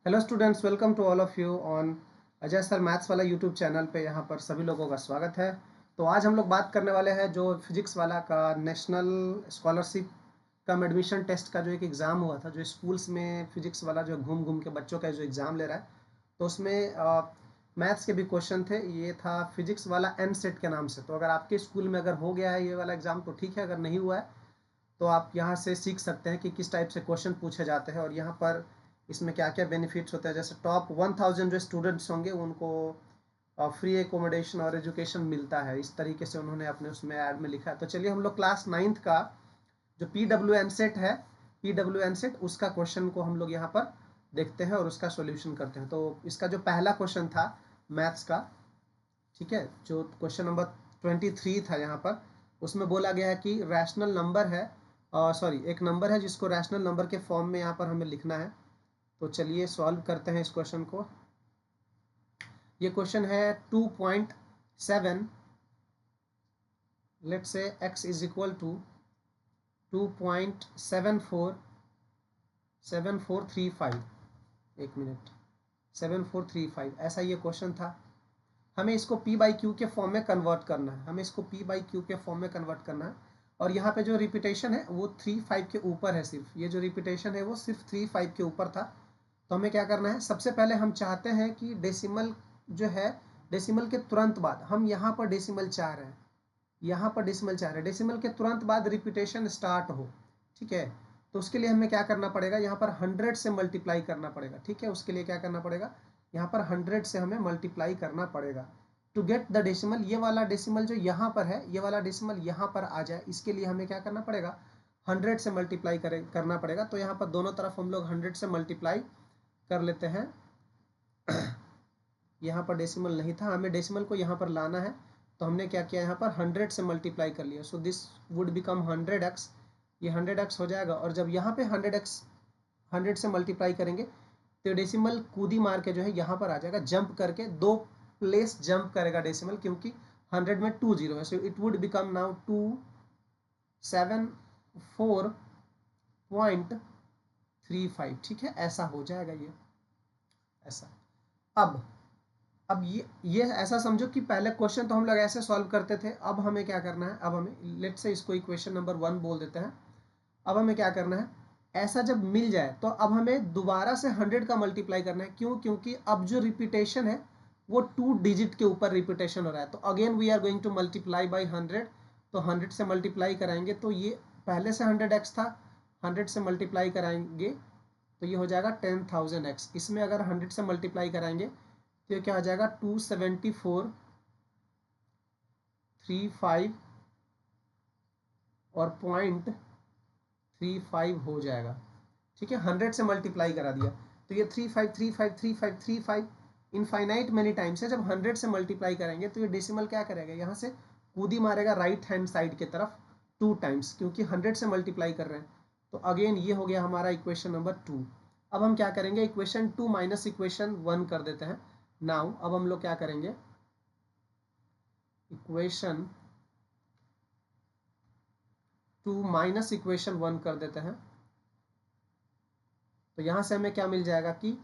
Hello students, welcome to all of you on Ajay sir maths वाला YouTube channel पे। यहाँ पर सभी लोगों का स्वागत है। तो आज हम लोग बात करने वाले हैं जो फिजिक्स वाला का नेशनल स्कॉलरशिप कम एडमिशन टेस्ट का जो एक एग्ज़ाम हुआ था, जो स्कूल्स में फिजिक्स वाला जो घूम घूम के बच्चों का जो एग्ज़ाम ले रहा है। तो उसमें मैथ्स के भी क्वेश्चन थे। ये था फिजिक्स वाला एन सेट के नाम से। तो अगर आपके स्कूल में अगर हो गया है ये वाला एग्ज़ाम तो ठीक है, अगर नहीं हुआ है तो आप यहाँ से सीख सकते हैं कि किस टाइप से क्वेश्चन पूछे जाते हैं और यहाँ पर इसमें क्या क्या बेनिफिट्स होते हैं। जैसे टॉप 1000 जो स्टूडेंट्स होंगे उनको फ्री एकोमोडेशन और एजुकेशन मिलता है। इस तरीके से उन्होंने अपने उसमें ऐड में लिखा है। तो चलिए हम लोग क्लास 9th का जो PWN सेट है, PWN सेट उसका क्वेश्चन को हम लोग यहाँ पर देखते हैं और उसका सॉल्यूशन करते हैं। तो इसका जो पहला क्वेश्चन था मैथ्स का, ठीक है, जो क्वेश्चन नंबर 23 था यहाँ पर, उसमें बोला गया है कि रैशनल नंबर है, सॉरी एक नंबर है जिसको रैशनल नंबर के फॉर्म में यहाँ पर हमें लिखना है। तो चलिए सॉल्व करते हैं इस क्वेश्चन को। ये क्वेश्चन है 2.7, लेट से x इज इक्वल टू 2.7475, एक मिनट, 7435, ऐसा ये क्वेश्चन था। हमें इसको p बाई क्यू के फॉर्म में कन्वर्ट करना है, हमें इसको p बाई क्यू के फॉर्म में कन्वर्ट करना है। और यहाँ पे जो रिपीटेशन है वो 3-5 के ऊपर है, सिर्फ ये जो रिपीटेशन है वो सिर्फ 3-5 के ऊपर था। तो हमें क्या करना है, सबसे पहले हम चाहते हैं कि डेसिमल जो है, डेसिमल के तुरंत बाद हम यहाँ पर डेसिमल चाह रहे हैं, यहाँ पर डेसिमल चाह रहे हैं, डेसिमल के तुरंत बाद रिपीटेशन स्टार्ट हो, ठीक है। तो उसके लिए हमें क्या करना पड़ेगा, यहाँ पर 100 से मल्टीप्लाई करना पड़ेगा, ठीक है। उसके लिए क्या करना पड़ेगा, यहाँ पर 100 से हमें मल्टीप्लाई करना पड़ेगा टू गेट द डेसिमल। ये वाला डेसिमल जो यहाँ पर है, ये वाला डेसिमल यहाँ पर आ जाए, इसके लिए हमें क्या करना पड़ेगा, 100 से मल्टीप्लाई करना पड़ेगा। तो यहाँ पर दोनों तरफ हम लोग 100 से मल्टीप्लाई कर लेते हैं। यहाँ पर डेसिमल नहीं था, हमें डेसिमल को यहाँ पर लाना है। तो हमने क्या किया, यहाँ पर 100 से मल्टीप्लाई कर लिया। So this would become 100x, ये 100x हो जाएगा। और जब यहाँ पे 100x 100 से मल्टीप्लाई करेंगे तो डेसिमल कूदी मार के जो है यहाँ पर आ जाएगा, जंप करके 2 प्लेस जंप करेगा डेसिमल, क्योंकि 100 में 2 जीरो है। So it would become now 274.35, ठीक है, ऐसा हो जाएगा ये, ऐसा। अब ये ऐसा समझो कि पहले क्वेश्चन तो हम लोग ऐसे सॉल्व करते थे। अब हमें क्या करना है, अब हमें लेट से इसको इक्वेशन नंबर 1 बोल देते हैं। अब हमें क्या करना है, ऐसा जब मिल जाए तो अब हमें दोबारा से 100 का मल्टीप्लाई करना है। क्यों, क्योंकि अब जो रिपीटेशन है वो 2 डिजिट के ऊपर रिपीटेशन हो रहा है। तो again we are going to multiply by 100। तो 100 से मल्टीप्लाई कराएंगे तो ये पहले से 100x था, 100 से मल्टीप्लाई कराएंगे तो ये हो जाएगा 10,000x। इसमें अगर 100 से मल्टीप्लाई कराएंगे तो ये क्या हो जाएगा, 274.35 और 0.35 हो जाएगा, ठीक है। 100 से मल्टीप्लाई करा दिया तो ये 35353535 इनफाइनाइट मेनी टाइम्स है। जब 100 से मल्टीप्लाई करेंगे तो ये डेसिमल क्या करेगा, यहाँ से कूदी मारेगा राइट हैंड साइड के तरफ 2 टाइम्स, क्योंकि 100 से मल्टीप्लाई कर रहे हैं। तो अगेन ये हो गया हमारा इक्वेशन नंबर 2। अब हम क्या करेंगे, इक्वेशन 2 माइनस इक्वेशन 1 कर देते हैं। नाउ अब हम लोग क्या करेंगे, इक्वेशन 2 माइनस इक्वेशन 1 कर देते हैं। तो यहाँ से हमें क्या मिल जाएगा कि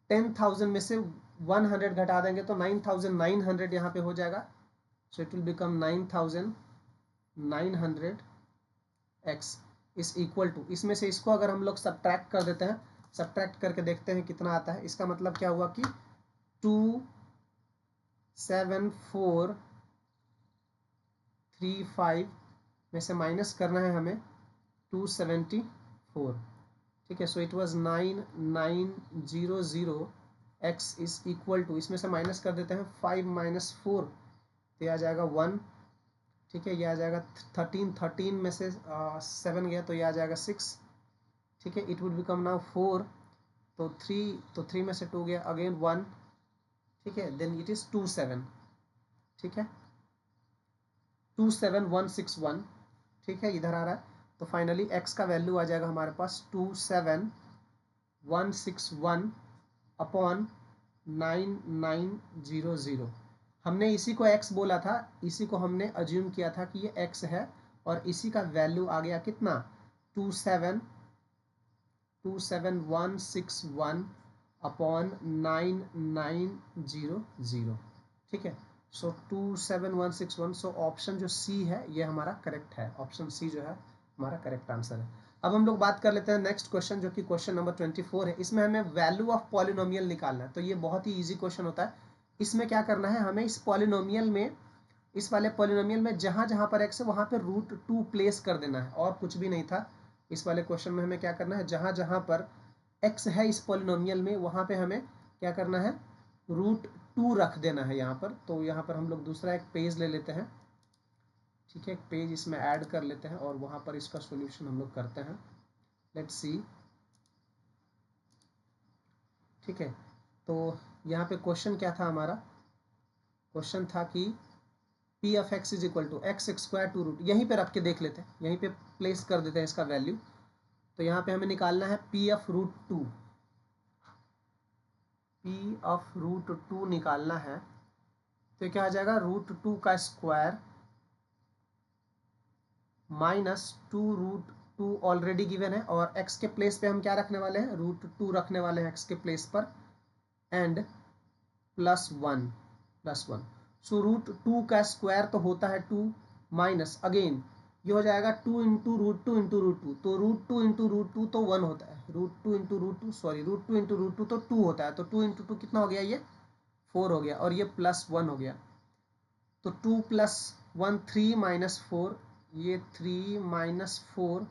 10,000 में से 100 घटा देंगे तो 9,900 यहाँ पे हो जाएगा। So it will become 9,900x is equal to, इसमें से इसको अगर हम लोग सब्ट्रैक्ट कर देते हैं, सब्ट्रैक्ट करके देखते हैं कितना आता है। इसका मतलब क्या हुआ कि 27435 में से माइनस करना है हमें 274, ठीक है। So it was 9900x is equal to, इसमें से माइनस कर देते हैं 5 माइनस 4 तो ये आ जाएगा 1, ठीक है। ये आ जाएगा 13 में से 7 गया तो ये आ जाएगा 6, ठीक है। इट वुड बिकम नाउ 4, तो 3 में से 2 गया, अगेन 1, ठीक है। देन इट इज 27, ठीक है, 27161, ठीक है, इधर आ रहा है। तो फाइनली x का वैल्यू आ जाएगा हमारे पास 27161 अपॉन 9900। हमने इसी को x बोला था, इसी को हमने अज्यूम किया था कि ये x है, और इसी का वैल्यू आ गया कितना, 27161 अपॉन 9900, ठीक है। सो 27161, सो ऑप्शन जो सी है ये हमारा करेक्ट है, ऑप्शन सी जो है हमारा करेक्ट आंसर है। अब हम लोग बात कर लेते हैं नेक्स्ट क्वेश्चन, जो कि क्वेश्चन नंबर 24 है। इसमें हमें वैल्यू ऑफ पॉलिनोमियल निकालना है, तो ये बहुत ही इजी क्वेश्चन होता है। इसमें क्या करना है, हमें इस पॉलिनोमियल में, इस वाले पॉलिनोमियल में जहाँ जहाँ पर x है वहाँ पे √2 प्लेस कर देना है, और कुछ भी नहीं था। इस वाले क्वेश्चन में हमें क्या करना है, जहाँ जहाँ पर x है इस पॉलिनोमियल में वहाँ पे हमें क्या करना है, √2 रख देना है यहाँ पर। तो यहाँ पर हम लोग दूसरा एक पेज ले लेते हैं, ठीक है, एक पेज इसमें ऐड कर लेते हैं और वहाँ पर इसका सॉल्यूशन हम लोग करते हैं। लेट्स सी, ठीक है। तो यहाँ पे क्वेश्चन क्या था हमारा, क्वेश्चन था कि P of X is equal to X square to root, यहीं पे रख के देख लेते हैं, यहीं पे प्लेस कर देते हैं इसका वैल्यू। तो यहाँ पे हमें निकालना है पी ऑफ √2, पी ऑफ √2 निकालना है। तो क्या आ जाएगा, √2 का स्क्वायर माइनस 2√2 ऑलरेडी गिवन है, और x के प्लेस पे हम क्या रखने वाले हैं, √2 रखने वाले हैं x के प्लेस पर, एंड +1 +1। सो √2 का स्क्वायर तो होता है 2, माइनस अगेन ये हो जाएगा 2 इंटू √2 इंटू √2, तो √2 इंटू √2 तो 1 होता है, √2 इंटू √2 सॉरी √2 इंटू √2 तो 2 होता है, तो 2 इंटू 2 कितना हो गया, ये 4 हो गया, और ये +1 हो गया। तो 2 + 1 3 माइनस 4, ये 3 माइनस 4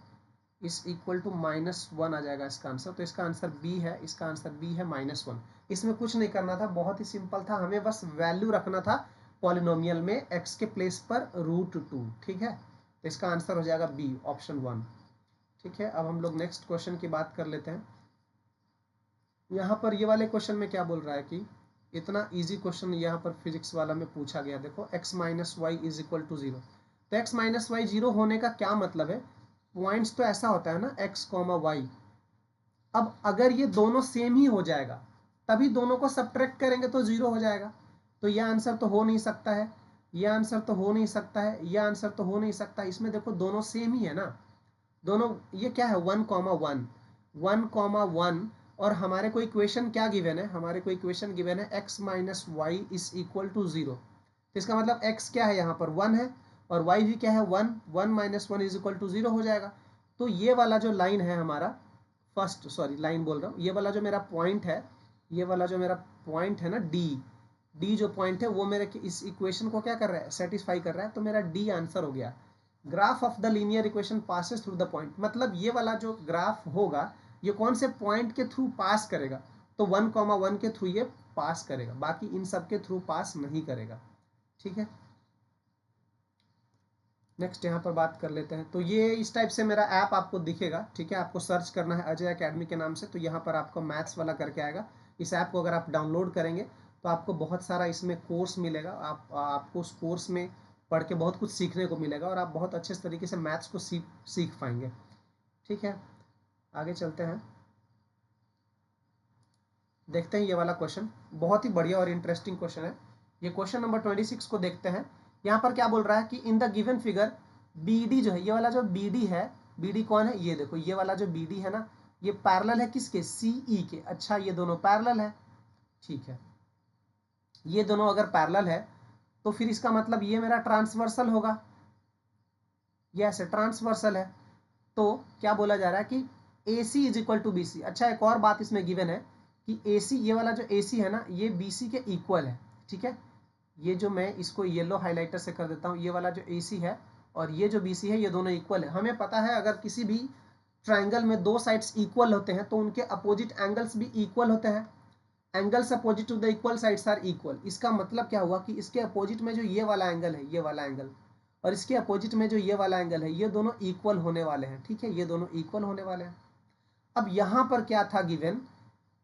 इस इक्वल टू -1 आ जाएगा इसका आंसर। तो इसका आंसर बी है, इसका आंसर बी है -1। इसमें कुछ नहीं करना था, बहुत ही सिंपल था, हमें बस वैल्यू रखना था पॉलिनोमियल में x के प्लेस पर √2, ठीक है। तो इसका आंसर हो जाएगा बी, ऑप्शन 1, ठीक है। अब हम लोग नेक्स्ट क्वेश्चन की बात कर लेते हैं। यहाँ पर ये वाले क्वेश्चन में क्या बोल रहा है कि इतना इजी क्वेश्चन यहाँ पर फिजिक्स वाला में पूछा गया, देखो x minus Y is equal to 0। तो x माइनस वाई 0 होने का क्या मतलब है, पॉइंट्स तो ऐसा होता है ना x, y। अब अगर ये दोनों सेम ही हो जाएगा तभी दोनों को सब्ट्रैक्ट करेंगे तो 0 हो जाएगा। तो ये आंसर तो हो नहीं सकता है, ये आंसर तो हो नहीं सकता है, ये आंसर तो हो नहीं सकता। इसमें देखो दोनों सेम ही है ना, दोनों, ये क्या है 1,1 1,1, और हमारे को इक्वेशन क्या गिवन है, हमारे को इक्वेशन गिवन है x minus Y is equal to 0। तो इसका मतलब x क्या है, यहाँ पर 1 है, और y भी क्या है 1, 1 माइनस 1 इज इक्वल टू 0 हो जाएगा। तो ये वाला जो लाइन है हमारा, फर्स्ट सॉरी लाइन बोल रहा हूँ, ये वाला जो मेरा पॉइंट है, ये वाला जो मेरा पॉइंट है ना डी जो पॉइंट है वो मेरे इस इक्वेशन को क्या कर रहा है, सेटिस्फाई कर रहा है। तो मेरा डी आंसर हो गया। Graph of the linear equation passes through the point, मतलब ये वाला जो ग्राफ होगा ये कौन से पॉइंट के थ्रू पास करेगा, तो 1,1 के थ्रू ये पास करेगा, बाकी इन सब के थ्रू पास नहीं करेगा, ठीक है। नेक्स्ट यहाँ पर बात कर लेते हैं। तो ये इस टाइप से मेरा ऐप आपको दिखेगा, ठीक है। आपको सर्च करना है अजय अकेडमी के नाम से, तो यहाँ पर आपको मैथ्स वाला करके आएगा। इस ऐप को अगर आप डाउनलोड करेंगे तो आपको बहुत सारा इसमें कोर्स मिलेगा, आपको उस कोर्स में पढ़ के बहुत कुछ सीखने को मिलेगा, और आप बहुत अच्छे तरीके से मैथ्स को सीख पाएंगे, ठीक है। आगे चलते हैं, देखते हैं ये वाला क्वेश्चन, बहुत ही बढ़िया और इंटरेस्टिंग क्वेश्चन है। ये क्वेश्चन नंबर 26 को देखते हैं। यहाँ पर क्या बोल रहा है कि in the given figure BD जो है, ये वाला जो BD है, BD कौन है, ये देखो ये वाला जो BD है ना, ये पैरेलल है किसके, CE के। अच्छा ये दोनों पैरेलल है, ठीक है। ये दोनों अगर पैरेलल है तो फिर इसका मतलब ये मेरा ट्रांसवर्सल होगा, ये ऐसे ट्रांसवर्सल है। तो क्या बोला जा रहा है कि AC is equal to BC। अच्छा एक और बात इसमें गिवन है कि AC, ये वाला जो AC है ना, ये BC के इक्वल है, ठीक है। ये जो मैं इसको येलो हाइलाइटर से कर देता हूँ, ये वाला जो AC है और ये जो BC है, ये दोनों इक्वल है। हमें पता है अगर किसी भी ट्राइंगल में दो साइड्स इक्वल होते हैं तो उनके अपोजिट एंगल्स भी इक्वल होते हैं। Angles opposite to the equal sides are equal. इसका मतलब क्या हुआ कि इसके अपोजिट में जो ये वाला एंगल है, ये वाला एंगल, और इसके अपोजिट में जो ये वाला एंगल है, ये दोनों इक्वल होने वाले हैं, ठीक है। ये दोनों इक्वल होने वाले हैं। अब यहाँ पर क्या था गिवन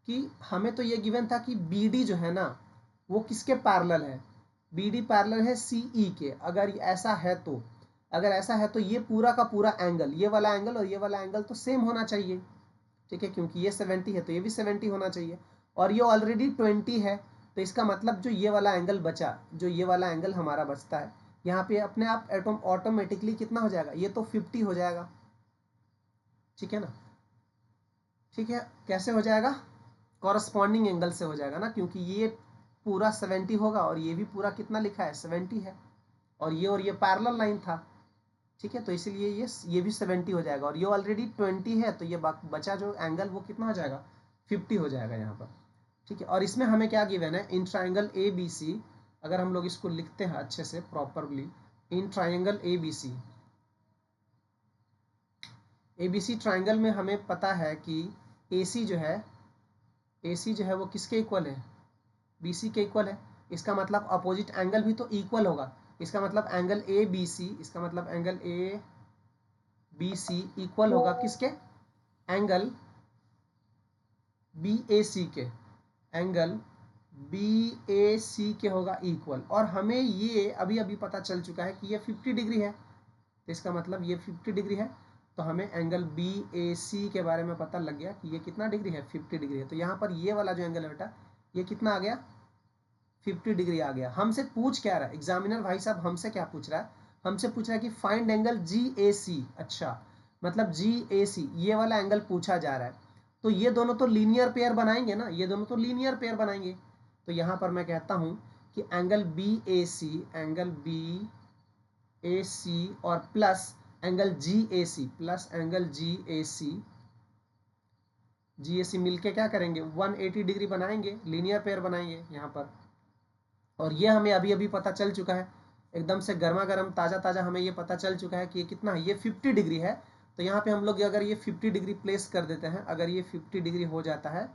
कि हमें तो ये गिवन था कि BD जो है ना वो किसके पैरेलल है, BD पैरेलल है CE के। अगर ऐसा है तो, अगर ऐसा है तो ये पूरा का पूरा एंगल, ये वाला एंगल और ये वाला एंगल तो सेम होना चाहिए, ठीक है, क्योंकि ये 70 है तो ये भी 70 होना चाहिए, और ये ऑलरेडी 20 है। तो इसका मतलब जो ये वाला एंगल बचा, जो ये वाला एंगल हमारा बचता है, यहाँ पे अपने आप ऑटोमेटिकली कितना हो जाएगा, ये तो 50 हो जाएगा, ठीक है ना, ठीक है। कैसे हो जाएगा, कॉरस्पॉन्डिंग एंगल से हो जाएगा ना, क्योंकि ये पूरा 70 होगा और ये भी पूरा कितना लिखा है 70 है, और ये पैरेलल लाइन था, ठीक है, तो इसीलिए ये भी 70 हो जाएगा, और ये ऑलरेडी 20 है, तो ये बचा जो एंगल वो कितना हो जाएगा 50 हो जाएगा यहाँ पर, ठीक है। और इसमें हमें क्या गिवन है, इन ट्राइंगल ए बी सी, अगर हम लोग इसको लिखते हैं अच्छे से properly, in triangle A B C, ABC triangle में हमें पता है कि AC जो है वो किसके इक्वल है, BC के इक्वल है। इसका मतलब अपोजिट एंगल भी तो इक्वल होगा, इसका मतलब एंगल ABC, इसका मतलब एंगल ABC इक्वल होगा किसके, एंगल BAC के, एंगल BAC के होगा इक्वल। और हमें ये अभी अभी पता चल चुका है कि ये 50 डिग्री है, तो इसका मतलब ये 50 डिग्री है, तो हमें एंगल BAC के बारे में पता लग गया कि ये कितना डिग्री है 50 डिग्री है। तो यहाँ पर ये वाला जो एंगल है बेटा ये कितना आ गया 50 डिग्री आ गया। हमसे पूछ क्या रहा है एग्जामिनर भाई साहब, हमसे क्या पूछ रहा है, हमसे पूछ रहा है कि फाइंड एंगल GAC। अच्छा, मतलब GAC ये वाला एंगल पूछा जा रहा है, तो ये दोनों तो लीनियर पेयर बनाएंगे ना, ये दोनों तो लीनियर पेयर बनाएंगे। तो यहाँ पर मैं कहता हूँ कि एंगल BAC और प्लस एंगल GAC मिलके क्या करेंगे 180 डिग्री बनाएंगे, लीनियर पेयर बनाएंगे यहाँ पर। और ये हमें अभी अभी पता चल चुका है, एकदम से गर्मा गर्म ताज़ा ताज़ा हमें ये पता चल चुका है कि ये कितना है, ये 50 डिग्री है। तो यहाँ पे हम लोग अगर ये 50 डिग्री प्लेस कर देते हैं, अगर ये 50 डिग्री हो जाता है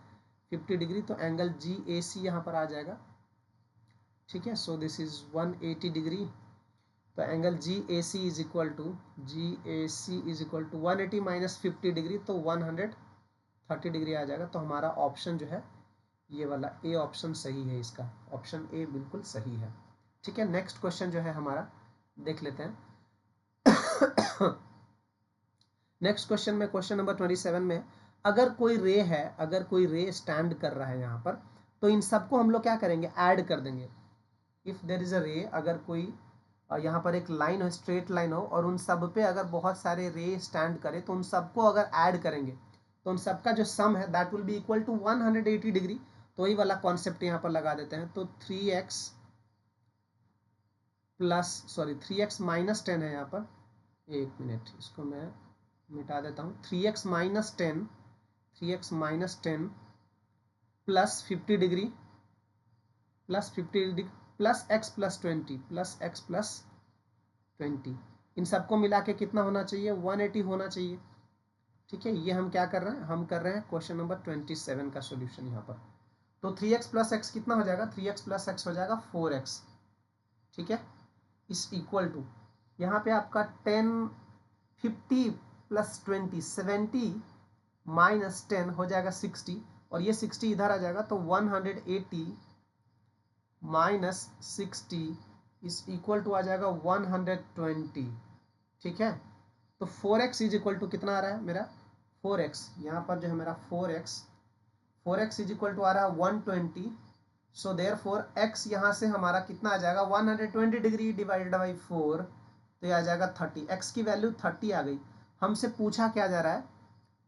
50 डिग्री, तो एंगल GAC यहाँ पर आ जाएगा, ठीक है। सो दिस इज 180 डिग्री, तो angle GAC is equal to 180 minus 50 degree, तो 130 डिग्री आ जाएगा। तो हमारा ऑप्शन जो है ये वाला ए ऑप्शन सही है, इसका ऑप्शन ए बिल्कुल सही है, ठीक है। नेक्स्ट क्वेश्चन जो है हमारा देख लेते हैं। नेक्स्ट क्वेश्चन में, क्वेश्चन नंबर 27 में, अगर कोई रे स्टैंड कर रहा है यहाँ पर, तो इन सबको हम लोग क्या करेंगे ऐड कर देंगे। इफ देयर इज अ रे, अगर कोई यहाँ पर एक लाइन हो, स्ट्रेट लाइन हो, और उन सब पे अगर बहुत सारे रे स्टैंड करे, तो उन सबको अगर ऐड करेंगे तो उन सबका जो सम है that will be equal to 180 degree. तो वही वाला कॉन्सेप्ट यहाँ पर लगा देते हैं। तो 3x माइनस 10 है यहाँ पर, एक मिनट इसको मैं मिटा देता हूँ। 3x minus 10 plus 50 degree plus x plus 20 इन सबको मिला के कितना होना चाहिए 180 होना चाहिए, ठीक है। ये हम क्या कर रहे हैं, हम कर रहे हैं क्वेश्चन नंबर 27 का सॉल्यूशन यहाँ पर। तो 3x प्लस एक्स कितना हो जाएगा, 3x प्लस एक्स हो जाएगा 4x, ठीक है, इस इक्वल टू यहाँ पे आपका 10 50 प्लस 20 70 माइनस 10 हो जाएगा 60, और ये 60 इधर आ जाएगा, तो 180 माइनस 60 इस इक्वल टू आ जाएगा 120, ठीक है। तो 4x इज इक्वल टू कितना आ रहा है मेरा 4x, यहाँ पर जो है मेरा 4x इज इक्वल टू आ रहा है 120। सो देयरफॉर x यहाँ से हमारा कितना आ जाएगा 120 डिग्री डिवाइडेड बाई 4, तो ये आ जाएगा 30। x की वैल्यू 30 आ गई। हमसे पूछा क्या जा रहा है,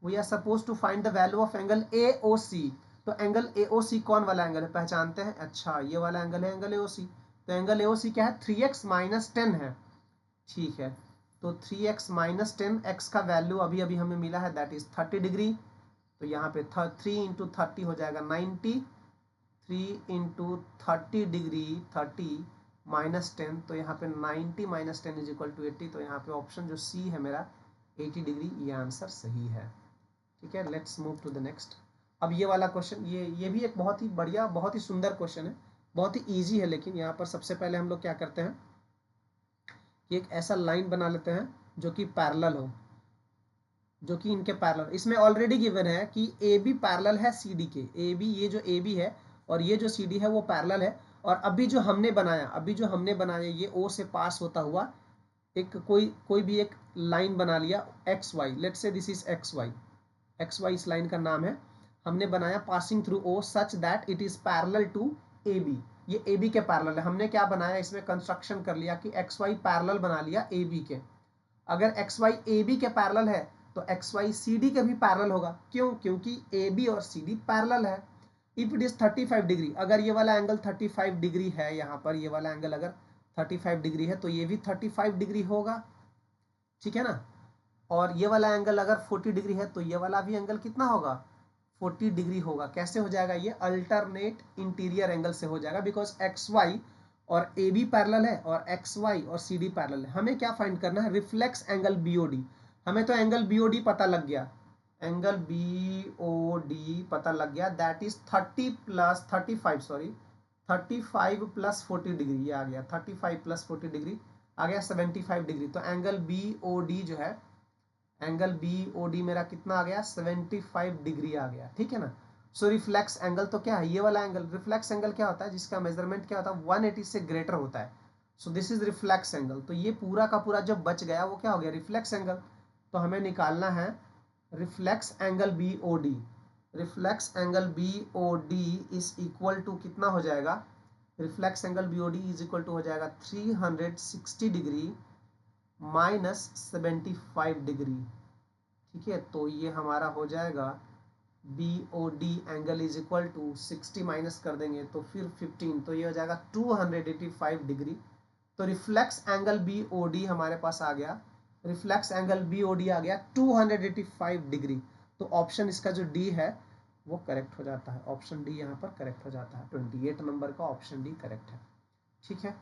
we are suppose to find the value of angle AOC। तो एंगल AOC कौन वाला एंगल है, पहचानते हैं, अच्छा ये वाला एंगल है एंगल AOC। तो एंगल AOC क्या है 3x माइनस 10 है, ठीक है। तो 3x माइनस 10, x का वैल्यू अभी अभी हमें मिला है दैट इज 30 डिग्री। तो यहाँ पे 3 इंटू 30 हो जाएगा 90, 3 इंटू 30 डिग्री 30 माइनस 10, तो यहाँ पे 90 माइनस 10 इज इक्वल टू 80। तो यहाँ पे ऑप्शन जो C है मेरा 80 डिग्री, ये आंसर सही है, ठीक है। Let's move to the next. अब ये वाला क्वेश्चन, ये भी एक बहुत ही बढ़िया बहुत ही सुंदर क्वेश्चन है, बहुत ही ईजी है। लेकिन यहाँ पर सबसे पहले हम लोग क्या करते हैं कि एक ऐसा लाइन बना लेते हैं जो कि पैरेलल हो, जो कि इनके पैरेलल, इसमें ऑलरेडी गिवन है कि AB पैरेलल है CD के, AB ये जो AB है और ये जो CD है वो पैरेलल है। और अभी जो हमने बनाया ये O से पास होता हुआ एक कोई भी एक लाइन बना लिया XY, let's say this is XY इस लाइन का नाम है, हमने बनाया passing through O such that it is parallel to AB। ये AB के पैरेलल है। हमने क्या बनाया, इसमें कंस्ट्रक्शन कर लिया कि XY पैरेलल बना लिया AB के। अगर XY AB के पैरेलल है तो XY CD के भी पैरेलल होगा। क्यों, क्योंकि AB और CD पैरेलल है। इफ इट इज 35 डिग्री, अगर ये वाला एंगल 35 डिग्री है, यहाँ पर ये वाला एंगल अगर 35 डिग्री है तो ये भी 35 डिग्री होगा, ठीक है ना। और ये वाला एंगल अगर 40 डिग्री है तो ये वाला भी एंगल कितना होगा, 40 डिग्री होगा। कैसे हो जाएगा ये, अल्टरनेट इंटीरियर एंगल से हो जाएगा, बिकॉज एक्स वाई और ए बी पैरेलल है और एक्स वाई और सी डी पैरेलल है। हमें क्या फाइंड करना है, रिफ्लेक्स एंगल बीओडी। हमें तो एंगल बीओडी पता लग गया, एंगल बीओडी पता लग गया, that is 30 plus 35 sorry 35 plus 40 degree, ये आ गया 35 प्लस 40 डिग्री आ गया 75 डिग्री। तो एंगल बीओडी जो है, एंगल बीओडी मेरा कितना आ गया, 75 डिग्री आ गया, ठीक है ना। सो रिफ्लेक्स एंगल तो क्या है, ये वाला एंगल। रिफ्लेक्स एंगल क्या होता है, जिसका मेजरमेंट क्या होता है, 180 से ग्रेटर होता है। So this is reflex angle. तो ये पूरा का पूरा जो बच गया वो क्या हो गया, रिफ्लेक्स एंगल। तो हमें निकालना है reflex angle BOD. Reflex angle BOD is equal to कितना हो जाएगा, reflex angle BOD is equal to हो जाएगा 360 डिग्री माइनस 75 डिग्री, ठीक है। तो ये हमारा हो जाएगा BOD angle is equal to 60 minus कर देंगे तो फिर 15, तो ये हो जाएगा 285 डिग्री। तो रिफ्लेक्स एंगल BOD हमारे पास आ गया, रिफ्लेक्स एंगल BOD आ गया 285 डिग्री। तो ऑप्शन इसका जो डी है वो करेक्ट हो जाता है, ऑप्शन डी यहाँ पर करेक्ट हो जाता है, 28 नंबर का ऑप्शन डी करेक्ट है, ठीक है।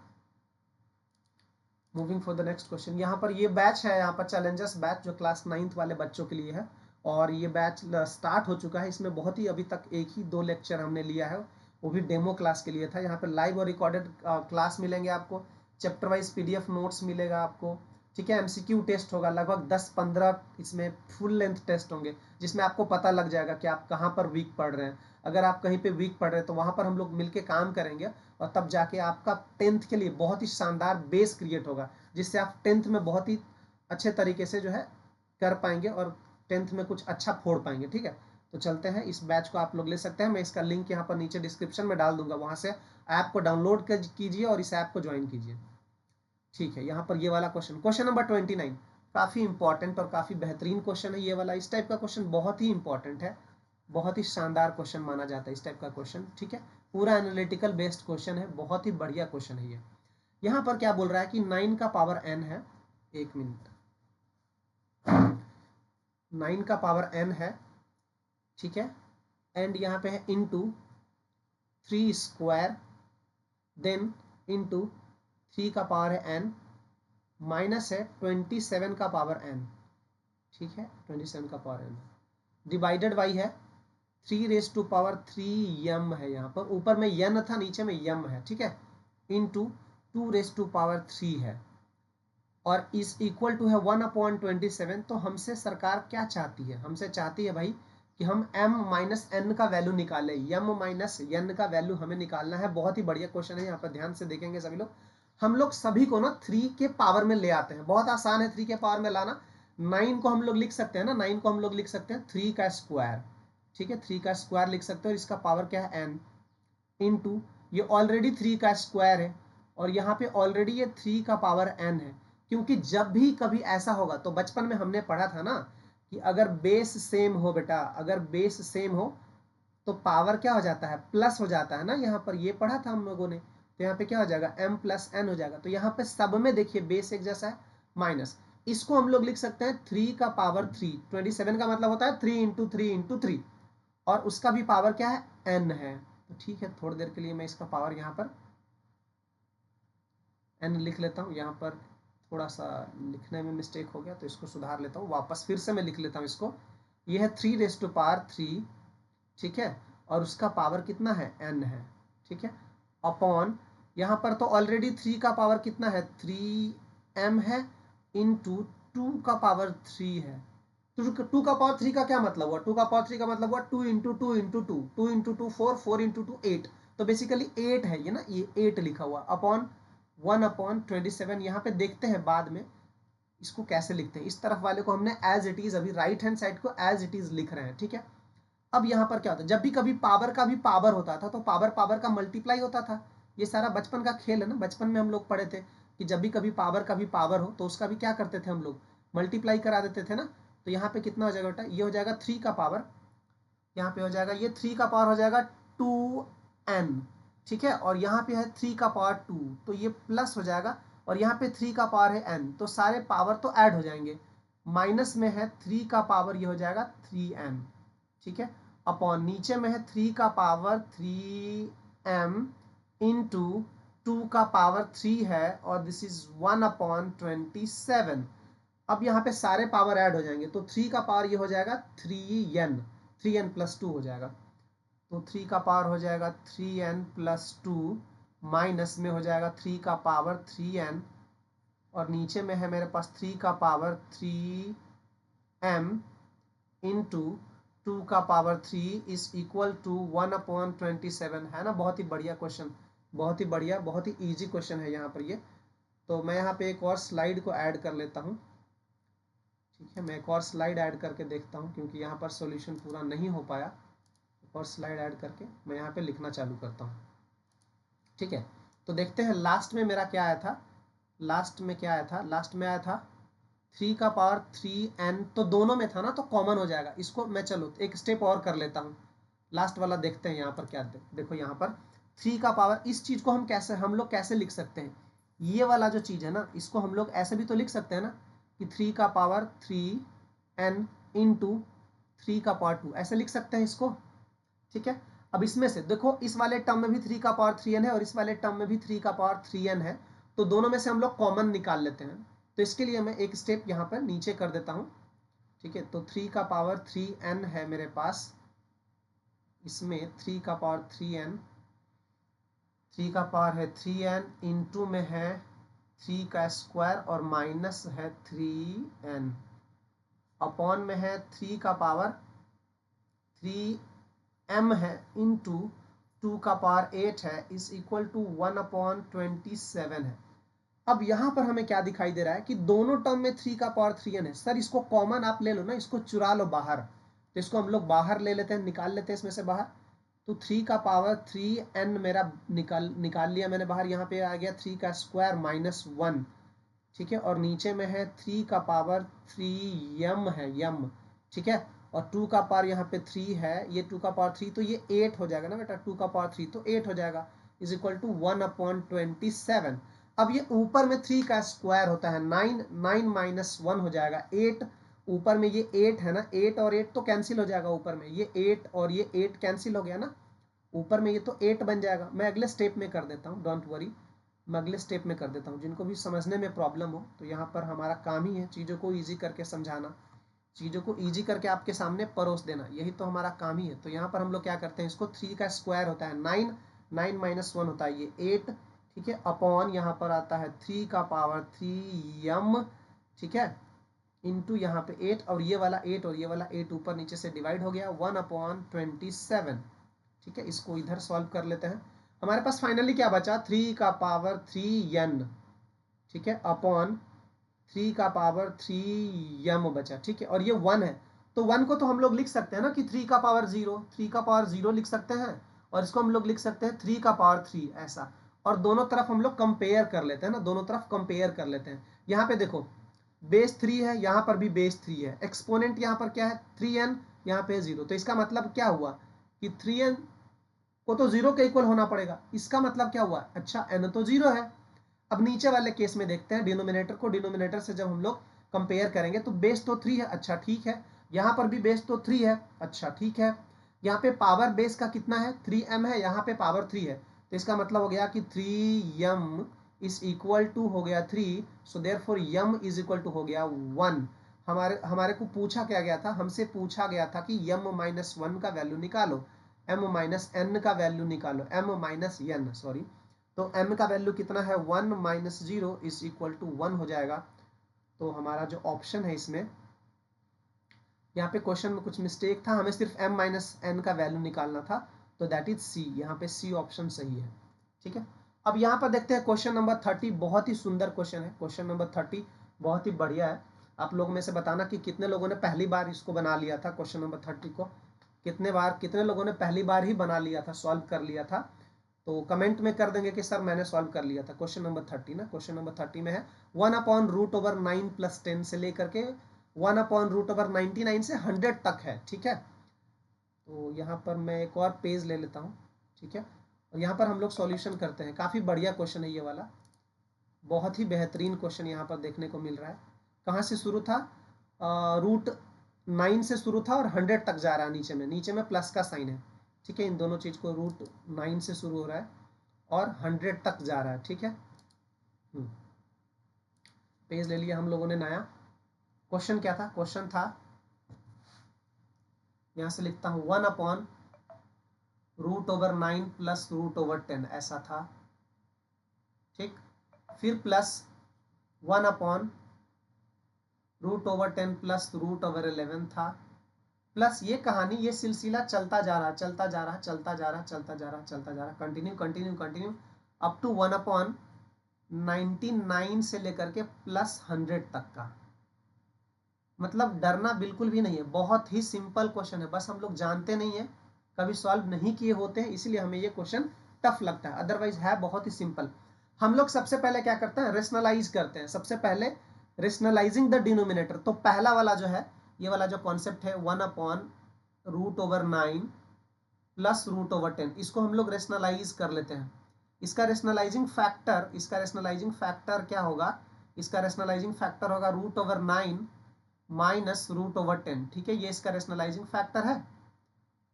Moving for the next question. यहाँ पर ये बैच है, यहाँ पर चैलेंजर्स बैच जो क्लास 9th वाले बच्चों के लिए है, और ये बैच स्टार्ट हो चुका है। इसमें बहुत ही अभी तक एक ही 2 लेक्चर हमने लिया है, वो भी डेमो क्लास के लिए था। यहाँ पर लाइव और रिकॉर्डेड क्लास मिलेंगे आपको, चैप्टर वाइज PDF नोट्स मिलेगा आपको, ठीक है। MCQ टेस्ट होगा, लगभग 10-15 इसमें फुल लेंथ टेस्ट होंगे, जिसमें आपको पता लग जाएगा कि आप कहाँ पर वीक पढ़ रहे हैं। अगर आप कहीं पे वीक पढ़ रहे हैं तो वहाँ पर हम लोग मिलके काम करेंगे, और तब जाके आपका 10th के लिए बहुत ही शानदार बेस क्रिएट होगा, जिससे आप 10th में बहुत ही अच्छे तरीके से जो है कर पाएंगे और 10th में कुछ अच्छा फोड़ पाएंगे, ठीक है। तो चलते हैं, इस बैच को आप लोग ले सकते हैं, मैं इसका लिंक यहाँ पर नीचे डिस्क्रिप्शन में डाल दूंगा, वहाँ से ऐप को डाउनलोड कीजिए और इस ऐप को ज्वाइन कीजिए, ठीक है। यहाँ पर ये वाला क्वेश्चन नंबर 29 काफ़ी इंपॉर्टेंट और काफ़ी बेहतरीन क्वेश्चन है ये वाला। इस टाइप का क्वेश्चन बहुत ही इंपॉर्टेंट है, बहुत ही शानदार क्वेश्चन माना जाता है इस टाइप का क्वेश्चन, ठीक है। पूरा एनालिटिकल बेस्ड क्वेश्चन है, बहुत ही बढ़िया क्वेश्चन है ये। यहाँ पर क्या बोल रहा है कि 9 का पावर n है, 1 मिनट, 9 का पावर n है, ठीक है, एंड यहाँ पे है इंटू 3 स्क्वायर, देन इंटू 3 का पावर है n, माइनस है 27 का पावर n, ठीक है, 27 का पावर n, डिवाइडेड बाई है 3 है, यहाँ पर ऊपर में n था, नीचे में m है, ठीक है, इंटू 2 है, और इस इक्वल टू है 1/27। तो हमसे सरकार क्या चाहती है, हमसे चाहती है भाई कि हम m माइनस n का वैल्यू निकालें, m माइनस n का वैल्यू हमें निकालना है। बहुत ही बढ़िया क्वेश्चन है, यहाँ पर ध्यान से देखेंगे सभी लोग। हम लोग सभी को ना 3 के पावर में ले आते हैं, बहुत आसान है 3 के पावर में लाना। 9 को हम लोग लिख सकते हैं ना, 9 को हम लोग लिख सकते हैं 3 का स्क्वायर, ठीक है, 3 का स्क्वायर लिख सकते हैं, और इसका पावर क्या है n, इंटू ये ऑलरेडी 3 का स्क्वायर है, और यहाँ पे ऑलरेडी ये 3 का पावर n है। क्योंकि जब भी कभी ऐसा होगा, तो बचपन में हमने पढ़ा था ना कि अगर बेस सेम हो बेटा, अगर बेस सेम हो तो पावर क्या हो जाता है, प्लस हो जाता है ना। यहाँ पर ये पढ़ा था हम लोगों ने, तो यहाँ पे क्या हो जाएगा, m प्लस n हो जाएगा। तो यहाँ पे सब में देखिए बेस एक जैसा है, माइनस, इसको हम लोग लिख सकते हैं 3 का पावर 3, 27 का मतलब होता है 3 इंटू 3 इंटू 3, और उसका भी पावर क्या है, n है। तो ठीक है, थोड़ी देर के लिए मैं इसका पावर यहाँ पर n लिख लेता हूँ। यहाँ पर थोड़ा सा लिखने में मिस्टेक हो गया, तो इसको सुधार लेता हूँ, वापस फिर से मैं लिख लेता हूँ इसको। ये है 3 ठीक है, और उसका पावर कितना है, n है, ठीक है, अपॉन यहाँ पर तो ऑलरेडी 3 का पावर कितना है, 3m है, इंटू 2 का पावर 3 है। 2 का पावर 3 का क्या मतलब हुआ, 2 का पावर 3 का मतलब हुआ 2 इंटू 2 इंटू 2, 2 इंटू 2 4, 4 इंटू 2 8, तो बेसिकली 8 है ये ना, ये 8 लिखा हुआ, अपॉन 1/27। यहाँ पे देखते हैं बाद में इसको कैसे लिखते हैं। इस तरफ वाले को हमने एज इट इज, अभी राइट हैंड साइड को एज इट इज लिख रहे हैं, ठीक है। अब यहाँ पर क्या होता है, जब भी कभी पावर का भी पावर होता था तो पावर का मल्टीप्लाई होता था। ये सारा बचपन का खेल है ना, बचपन में हम लोग पढ़े थे कि जब भी कभी पावर का भी पावर हो तो उसका भी क्या करते थे हम लोग, मल्टीप्लाई करा देते थे ना। तो यहाँ पे कितना हो जाएगा बेटा, ये हो जाएगा 3 का पावर, यहाँ पे हो जाएगा ये 3 का पावर हो जाएगा 2n, ठीक है, और यहाँ पे है 3 का पावर 2, तो ये प्लस हो जाएगा, और यहाँ पे 3 का पावर है n, तो सारे पावर तो ऐड हो जाएंगे। माइनस में है 3 का पावर, ये हो जाएगा 3n, ठीक है, अपॉन नीचे में है 3 का पावर 3m इंटू 2 का पावर 3 है, और दिस इज 1/27। अब यहाँ पे सारे पावर ऐड हो जाएंगे, तो 3 का पावर ये हो जाएगा 3n प्लस 2 हो जाएगा, तो 3 का पावर हो जाएगा 3n प्लस 2, माइनस में हो जाएगा 3 का पावर 3n, और नीचे में है मेरे पास 3 का पावर 3m इंटू 2 का पावर 3 इज इक्वल टू 1/27, है ना। बहुत ही बढ़िया क्वेश्चन, बहुत ही बढ़िया, बहुत ही इजी क्वेश्चन है यहाँ पर ये। तो मैं यहाँ पे एक और स्लाइड को ऐड कर लेता हूँ, ठीक है, मैं एक और स्लाइड ऐड करके देखता हूँ, क्योंकि यहाँ पर सॉल्यूशन पूरा नहीं हो पाया। एक और स्लाइड ऐड करके मैं यहाँ पे लिखना चालू करता हूँ, ठीक है। तो देखते हैं लास्ट में मेरा क्या आया था, लास्ट में क्या आया था, लास्ट में आया था 3 का पावर 3n, तो दोनों में था ना, तो कॉमन हो जाएगा। इसको मैं चलो एक स्टेप और कर लेता हूँ, लास्ट वाला देखते हैं यहाँ पर क्या देखो यहाँ पर 3 का पावर, इस चीज को हम लोग कैसे लिख सकते हैं, ये वाला जो चीज है ना, इसको हम लोग ऐसे भी तो लिख सकते हैं ना, कि 3 का पावर 3n इंटू 3 का पावर 2, ऐसे लिख सकते हैं इसको, ठीक है। अब इसमें से देखो, इस वाले टर्म में भी 3 का पावर 3n है, और इस वाले टर्म में भी 3 का पावर 3n है, तो दोनों में से हम लोग कॉमन निकाल लेते हैं। तो इसके लिए मैं एक स्टेप यहाँ पर नीचे कर देता हूँ, ठीक है। तो 3 का पावर 3n है मेरे पास, इसमें 3 का पावर 3n, 3 का पावर है 3n, इंटू में है 3 का स्क्वायर, और माइनस है 3n, अपॉन में है 3 का पावर 3m है, इंटू 2 का पावर 8 है, इज इक्वल टू 1/27 है। अब यहाँ पर हमें क्या दिखाई दे रहा है कि दोनों टर्म में 3 का पावर 3n है। सर इसको कॉमन आप ले लो ना, इसको चुरा लो बाहर, तो इसको हम लोग बाहर ले लेते हैं, निकाल लेते हैं इसमें से बाहर। तो 3 का पावर 3n मेरा निकाल लिया मैंने बाहर, यहाँ पे आ गया 3 का स्क्वायर माइनस 1, ठीक है, और नीचे में है 3 का पावर 3m है, यम, ठीक है, और 2 का पावर यहाँ पे 3 है, ये 2 का पावर 3, तो ये 8 हो जाएगा ना बेटा, 2 का पावर 3 तो 8 हो जाएगा, इज इक्वल टू 1/27। अब ये ऊपर में 3 का स्क्वायर होता है 9, 9 माइनस 1 हो जाएगा 8, ऊपर में ये 8 है ना, 8 और 8 तो कैंसिल हो जाएगा, ऊपर में ये 8 और ये 8 कैंसिल हो गया ना, ऊपर में ये तो 8 बन जाएगा। मैं अगले स्टेप में कर देता हूँ, डोंट वरी, मैं अगले स्टेप में कर देता हूँ। जिनको भी समझने में प्रॉब्लम हो, तो यहाँ पर हमारा काम ही है चीज़ों को ईजी करके समझाना, चीज़ों को ईजी करके आपके सामने परोस देना, यही तो हमारा काम ही है। तो यहाँ पर हम लोग क्या करते हैं, इसको 3 का स्क्वायर होता है 9, 9 माइनस 1 होता है ये 8, ठीक है, अपॉन यहाँ पर आता है 3 का पावर 3m, ठीक है, इंटू यहाँ पे 8, और ये वाला 8 और ये वाला 8 ऊपर नीचे से डिवाइड हो गया 1/27, ठीक है। इसको इधर सॉल्व कर लेते हैं, हमारे पास फाइनली क्या बचा, 3 का पावर 3n, ठीक है, अपॉन 3 का पावर 3m बचा, ठीक है, और ये 1 है, तो 1 को तो हम लोग लिख सकते हैं ना कि 3 का पावर 0, 3 का पावर 0 लिख सकते हैं, और इसको हम लोग लिख सकते हैं 3 का पावर 3, ऐसा, और दोनों तरफ हम लोग कंपेयर कर लेते हैं ना, दोनों तरफ कंपेयर कर लेते हैं। यहाँ पे देखो बेस 3 है, यहाँ पर भी बेस 3 है, एक्सपोनेंट यहाँ पर क्या है 3n, यहाँ पे 0, तो इसका मतलब क्या हुआ कि 3n को तो 0 के इक्वल होना पड़ेगा, इसका मतलब क्या हुआ, अच्छा n तो 0 है। अब नीचे वाले केस में देखते हैं, डिनोमिनेटर को डिनोमिनेटर से जब हम लोग कंपेयर करेंगे, तो बेस तो 3 है, अच्छा ठीक है, यहाँ पर भी बेस तो 3 है, अच्छा ठीक है, यहाँ पे पावर बेस का कितना है 3m है, यहाँ पे पावर 3 है, तो इसका मतलब हो गया कि 3m इज इक्वल टू हो गया 3, so therefore m is equal to हो गया 1। हमारे को पूछा क्या गया था, हमसे पूछा गया था कि m माइनस 1 का वैल्यू निकालो, m माइनस n का वैल्यू निकालो, m माइनस n सॉरी, तो m का वैल्यू कितना है 1 माइनस 0 इज इक्वल टू 1 हो जाएगा। तो हमारा जो ऑप्शन है इसमें, यहाँ पे क्वेश्चन में कुछ मिस्टेक था, हमें सिर्फ m माइनस n का वैल्यू निकालना था, तो दैट इज सी, यहाँ पे सी ऑप्शन सही है, ठीक है। अब यहाँ पर देखते हैं क्वेश्चन नंबर 30, बहुत ही सुंदर क्वेश्चन है, क्वेश्चन नंबर 30 बहुत ही बढ़िया है। आप लोग में से बताना कि कितने लोगों ने पहली बार इसको बना लिया था, क्वेश्चन नंबर 30 को कितने लोगों ने पहली बार ही बना लिया था, सॉल्व कर लिया था, तो कमेंट में कर देंगे कि सर मैंने सॉल्व कर लिया था। क्वेश्चन नंबर 30 ना, क्वेश्चन नंबर 30 में है 1/√9 + 10 से लेकर के 1/√99 से 100 तक है, ठीक है। तो यहाँ पर मैं एक और पेज ले लेता हूँ, ठीक है। और यहाँ पर हम लोग सॉल्यूशन करते हैं। काफ़ी बढ़िया क्वेश्चन है ये वाला, बहुत ही बेहतरीन क्वेश्चन यहाँ पर देखने को मिल रहा है। कहाँ से शुरू था? √9 से शुरू था और 100 तक जा रहा है। नीचे में प्लस का साइन है, ठीक है। इन दोनों चीज़ को √9 से शुरू हो रहा है और 100 तक जा रहा है, ठीक है। पेज ले लिया हम लोगों ने नया। क्वेश्चन क्या था? क्वेश्चन था, यहाँ से लिखता हूँ 1/√9 प्लस √10, ऐसा था, ठीक। फिर प्लस 1/√10 प्लस √11 था, प्लस ये कहानी, ये सिलसिला चलता जा रहा, कंटिन्यू अप टू 1/99 से लेकर के प्लस 100 तक का। मतलब डरना बिल्कुल भी नहीं है, बहुत ही सिंपल क्वेश्चन है, बस हम लोग जानते नहीं है, कभी सॉल्व नहीं किए होते हैं, इसलिए हमें ये क्वेश्चन टफ लगता है। अदरवाइज है बहुत ही सिंपल। हम लोग सबसे पहले क्या करते हैं? रेशनलाइज करते हैं। सबसे पहले रेशनलाइजिंग द डिनोमिनेटर। तो पहला वाला जो है, ये वाला जो कॉन्सेप्ट है 1/√9 प्लस √10, इसको हम लोग रेशनलाइज कर लेते हैं। इसका रेशनलाइजिंग फैक्टर क्या होगा? इसका रेशनलाइजिंग फैक्टर होगा √9 माइनस √10, ठीक है। ये इसका रेशनलाइजिंग फैक्टर है,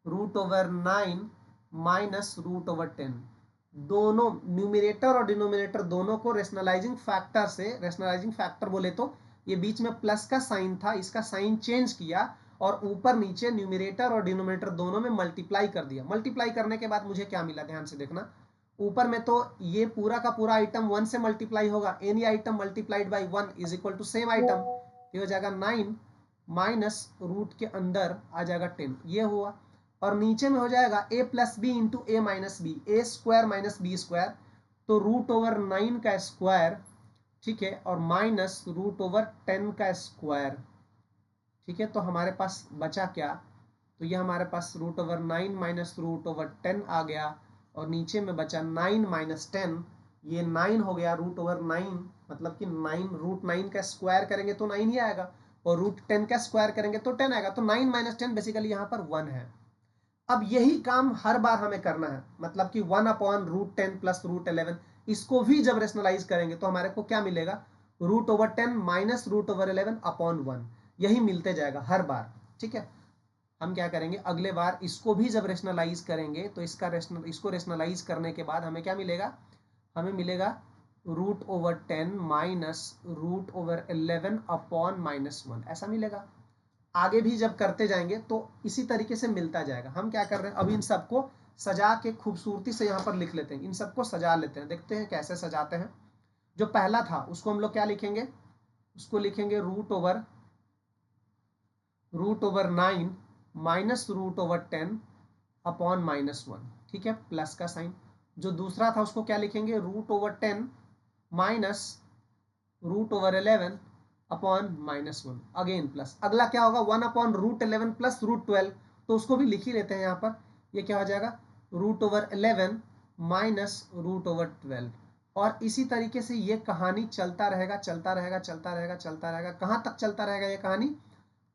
√9 माइनस √10। दोनों न्यूमिनेटर और डिनोमिनेटर दोनों को रेशनलाइजिंग फैक्टर से, रेशनलाइजिंग फैक्टर बोले तो ये बीच में प्लस का साइन था, इसका साइन चेंज किया और ऊपर नीचे न्यूमिनेटर और डिनोमिनेटर दोनों में मल्टीप्लाई कर दिया। मल्टीप्लाई करने के बाद मुझे क्या मिला? ध्यान से देखना, ऊपर में तो ये पूरा का पूरा आइटम 1 से मल्टीप्लाई होगा, any item multiplied by 1 is equal to same item, ये हो जाएगा 9 माइनस रूट के अंदर आ जाएगा 10, ये हुआ। और नीचे में हो जाएगा a plus B into A minus B, A square minus B square, तो √9 का स्क्वायर, ठीक है, और माइनस √10 का स्क्वायर, ठीक है। तो हमारे पास बचा क्या? तो ये हमारे पास √9 माइनस √10 आ गया और नीचे में बचा 9 माइनस 10, ये 9 हो गया √9, मतलब कि 9 का स्क्वायर करेंगे तो 9 ही आएगा और √10 का स्क्वायर करेंगे तो 10 आएगा, तो 9 माइनस 10 बेसिकली यहाँ पर 1 है। अब यही काम हर बार हमें करना है, मतलब कि 1/√10 प्लस √11, इसको भी जब रेशनलाइज करेंगे तो हमारे को क्या मिलेगा? √10 माइनस √11 अपॉन 1, यही मिलते जाएगा हर बार, ठीक है। हम क्या करेंगे? अगले बार इसको भी जब रेशनलाइज करेंगे तो इसको रेशनलाइज करने के बाद हमें क्या मिलेगा? हमें मिलेगा √10 माइनस √11 अपॉन -1, ऐसा मिलेगा। आगे भी जब करते जाएंगे तो इसी तरीके से मिलता जाएगा। हम क्या कर रहे हैं? अब इन सबको सजा के खूबसूरती से यहाँ पर लिख लेते हैं, इन सबको सजा लेते हैं, देखते हैं कैसे सजाते हैं। जो पहला था उसको हम लोग क्या लिखेंगे? उसको लिखेंगे √9 माइनस √10 अपॉन -1, ठीक है, प्लस का साइन। जो दूसरा था उसको क्या लिखेंगे? √10 माइनस √11 अपॉन -1, अगेन प्लस। अगला क्या होगा? 1/√11 प्लस √12, तो उसको भी लिख ही लेते हैं यहाँ पर। ये क्या हो जाएगा? √11 माइनस √12। और इसी तरीके से ये कहानी चलता रहेगा, कहाँ तक चलता रहेगा ये कहानी?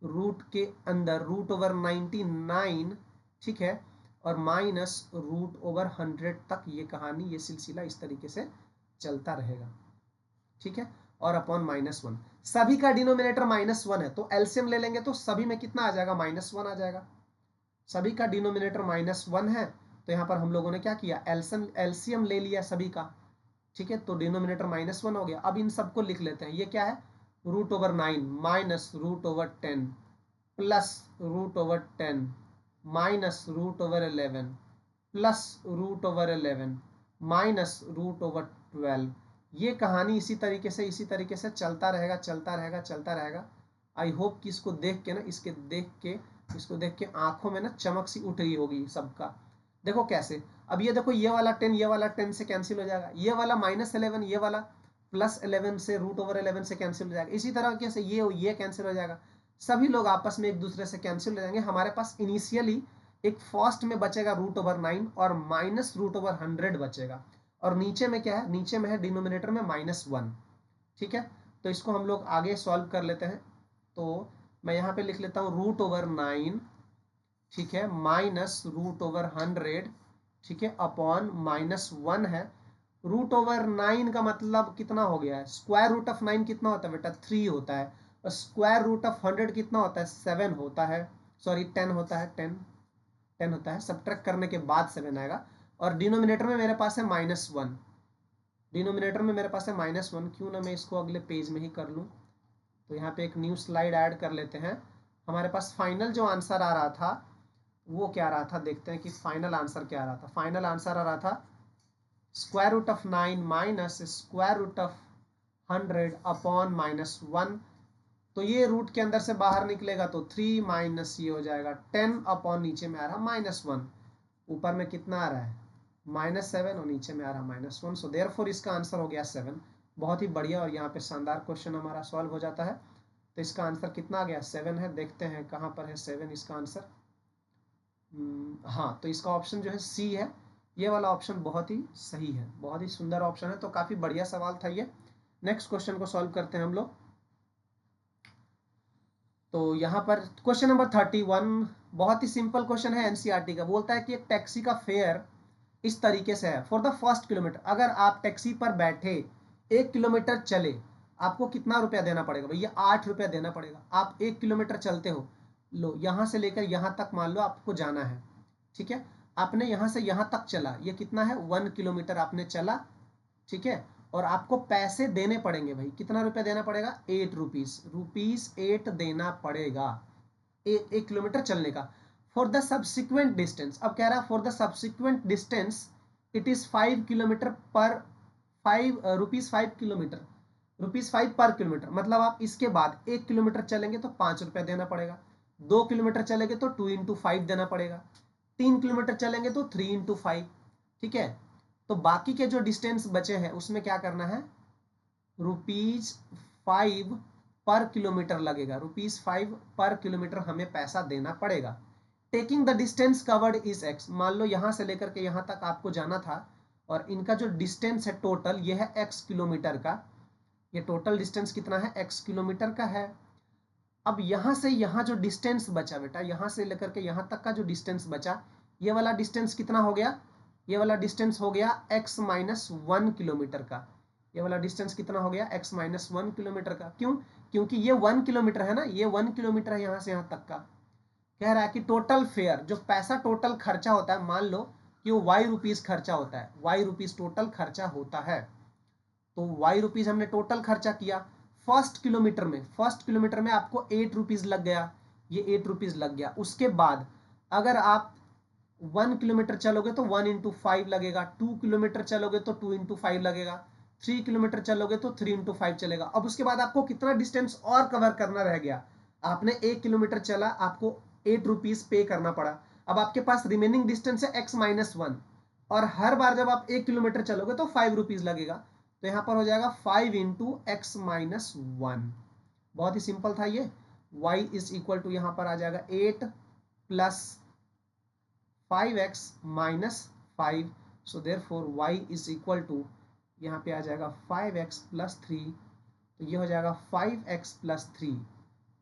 रूट के अंदर √99, ठीक है, और माइनस √100 तक ये कहानी, ये सिलसिला इस तरीके से चलता रहेगा, ठीक है। और अपॉन -1, सभी का डिनोमिनेटर -1 है तो एलसीएम ले लेंगे तो सभी में कितना आ जाएगा? -1 आ जाएगा। सभी का डिनोमिनेटर -1 है तो यहाँ पर हम लोगों ने क्या किया? एलसीएम ले लिया सभी का, ठीक है, तो डिनोमिनेटर -1 हो गया। अब इन सबको लिख लेते हैं। ये क्या है? √9 minus √10 plus √10 minus √11 plus √11 minus √12। ये कहानी इसी तरीके से चलता रहेगा। आई होप कि इसको देख के आंखों में ना चमक सी उठ रही होगी सबका। देखो कैसे, अब ये देखो, ये वाला 10 से कैंसिल हो जाएगा, ये वाला -11, ये वाला +11 से √11 से कैंसिल हो जाएगा, इसी तरह से ये कैंसिल हो जाएगा। सभी लोग आपस में एक दूसरे से कैंसिल हो जाएंगे। हमारे पास इनिशियली एक फर्स्ट में बचेगा √9 और माइनस √100 बचेगा, और नीचे में क्या है? नीचे में है डिनोमिनेटर में -1, ठीक है। तो इसको हम लोग आगे सॉल्व कर लेते हैं। तो मैं यहाँ पे लिख लेता हूँ √9, ठीक है, माइनस √100 ठीक है, अपॉन -1 है। √9 का मतलब कितना हो गया है? स्क्वायर रूट ऑफ 9 कितना होता है बेटा? 3 होता है। और स्क्वायर रूट ऑफ 100 कितना होता है? 7 होता है, सॉरी 10 होता है, 10 होता है। सब्ट्रैक्ट करने के बाद 7 आएगा। और डिनोमिनेटर में मेरे पास है -1, डिनोमिनेटर में मेरे पास है -1। क्यों ना मैं इसको अगले पेज में ही कर लूँ। तो यहाँ पे एक न्यू स्लाइड ऐड कर लेते हैं। हमारे पास फाइनल जो आंसर आ रहा था वो क्या रहा था, देखते हैं कि फाइनल आंसर क्या आ रहा था। फाइनल आंसर आ रहा था square root of 9 minus square root of 100 upon -1। तो ये रूट के अंदर से बाहर निकलेगा तो 3 माइनस ये हो जाएगा 10 अपॉन नीचे में आ रहा -1। ऊपर में कितना आ रहा है? -7 और नीचे में आ रहा -1। सो देयरफॉर इसका आंसर हो गया 7। बहुत ही बढ़िया, और यहाँ पे शानदार क्वेश्चन हमारा सॉल्व हो जाता है। तो इसका आंसर कितना आ गया? 7 है। देखते हैं कहाँ पर है 7 इसका आंसर। हाँ, तो इसका ऑप्शन जो है सी है। ये वाला ऑप्शन बहुत ही सही है, बहुत ही सुंदर ऑप्शन है। तो काफी बढ़िया सवाल था ये। नेक्स्ट क्वेश्चन को सॉल्व करते हैं हम लोग। तो यहाँ पर क्वेश्चन नंबर 31 बहुत ही सिंपल क्वेश्चन है, एनसीईआरटी का। बोलता है कि एक टैक्सी का फेयर इस तरीके से है। फॉर द फर्स्ट किलोमीटर, अगर आप टैक्सी पर बैठे 1 किलोमीटर चले, आपको कितना रुपया देना पड़ेगा? भैया 8 रुपया देना पड़ेगा। आप 1 किलोमीटर चलते हो, लो यहाँ से लेकर यहाँ तक मान लो आपको जाना है, ठीक है। आपने यहाँ से यहाँ तक चला, ये कितना है? 1 किलोमीटर आपने चला, ठीक है। और आपको पैसे देने पड़ेंगे भाई, कितना रुपया देना पड़ेगा? 8 रुपीज, ₹8 देना पड़ेगा 1 किलोमीटर चलने का। फॉर द सब्सिक्वेंट डिस्टेंस, अब कह रहा है for the subsequent distance it is 5 kilometre पर 5 ₹5 किलोमीटर, ₹5 पर किलोमीटर। मतलब आप इसके बाद 1 किलोमीटर चलेंगे तो 5 रुपया देना पड़ेगा, 2 किलोमीटर चलेंगे तो 2 × 5 देना पड़ेगा, 3 किलोमीटर चलेंगे तो 3 × 5, ठीक है। तो बाकी के जो डिस्टेंस बचे हैं उसमें क्या करना है? ₹5 पर किलोमीटर लगेगा, ₹5 पर किलोमीटर हमें पैसा देना पड़ेगा। Taking the distance covered is x, मान लो यहां से लेकर के यहां तक आपको जाना था, और इनका जो डिस्टेंस है टोटल ये है x किलोमीटर का। ये टोटल डिस्टेंस कितना है? x किलोमीटर का है। अब यहां से यहां जो डिस्टेंस बचा बेटा, यहां से लेकर के यहां तक का जो डिस्टेंस बचा, ये वाला डिस्टेंस कितना हो गया? ये वाला डिस्टेंस हो गया x - 1 किलोमीटर का। ये वाला डिस्टेंस कितना हो गया? x - 1 किलोमीटर का। क्यों? क्योंकि ये 1 किलोमीटर है ना, ये 1 किलोमीटर है यहाँ से यहाँ तक का। कह रहा है कि टोटल फेयर, जो पैसा टोटल खर्चा होता है, मान लो कि वो y रुपीज खर्चा होता है, y रुपीज टोटल खर्चा होता है। तो y रुपीज हमने टोटल खर्चा किया। फर्स्ट किलोमीटर में आपको 8 रुपीज लग गया, ये 8 रुपीज लग गया। उसके बाद अगर आप 1 किलोमीटर चलोगे तो 1 × 5 लगेगा, 2 किलोमीटर चलोगे तो 2 × 5 लगेगा, 3 किलोमीटर चलोगे तो 3 × 5 चलेगा। अब उसके बाद आपको कितना डिस्टेंस और कवर करना रह गया? आपने 1 किलोमीटर चला, आपको 8 रुपीज पे करना पड़ा। अब आपके पास रिमेनिंग डिस्टेंस है x - 1, और हर बार जब आप 1 किलोमीटर चलोगे तो 5 रुपीज लगेगा। तो यहाँ पर हो जाएगा 5 × x - 1। बहुत ही सिंपल था ये। y = यहाँ पर आ जाएगा 8 + 5x - 5। सो देयरफॉर y = यहाँ पे आ जाएगा 5x + 3। तो ये हो जाएगा 5x + 3।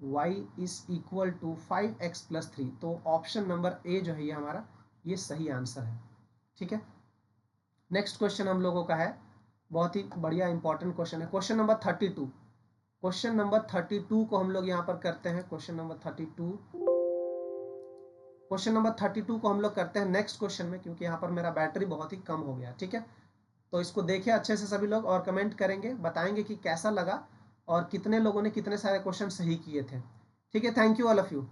y = 5x + 3। तो ऑप्शन नंबर ए जो है ये हमारा, ये सही आंसर है, ठीक है। नेक्स्ट क्वेश्चन हम लोगों का है, बहुत ही बढ़िया इंपॉर्टेंट क्वेश्चन है, क्वेश्चन नंबर 32। क्वेश्चन नंबर 32 को हम लोग यहाँ पर करते हैं। क्वेश्चन नंबर 32 को हम लोग करते हैं नेक्स्ट क्वेश्चन में, क्योंकि यहाँ पर मेरा बैटरी बहुत ही कम हो गया, ठीक है। तो इसको देखिए अच्छे से सभी लोग, और कमेंट करेंगे, बताएंगे कि कैसा लगा और कितने लोगों ने कितने सारे क्वेश्चन सही किए थे, ठीक है। Thank you all of you.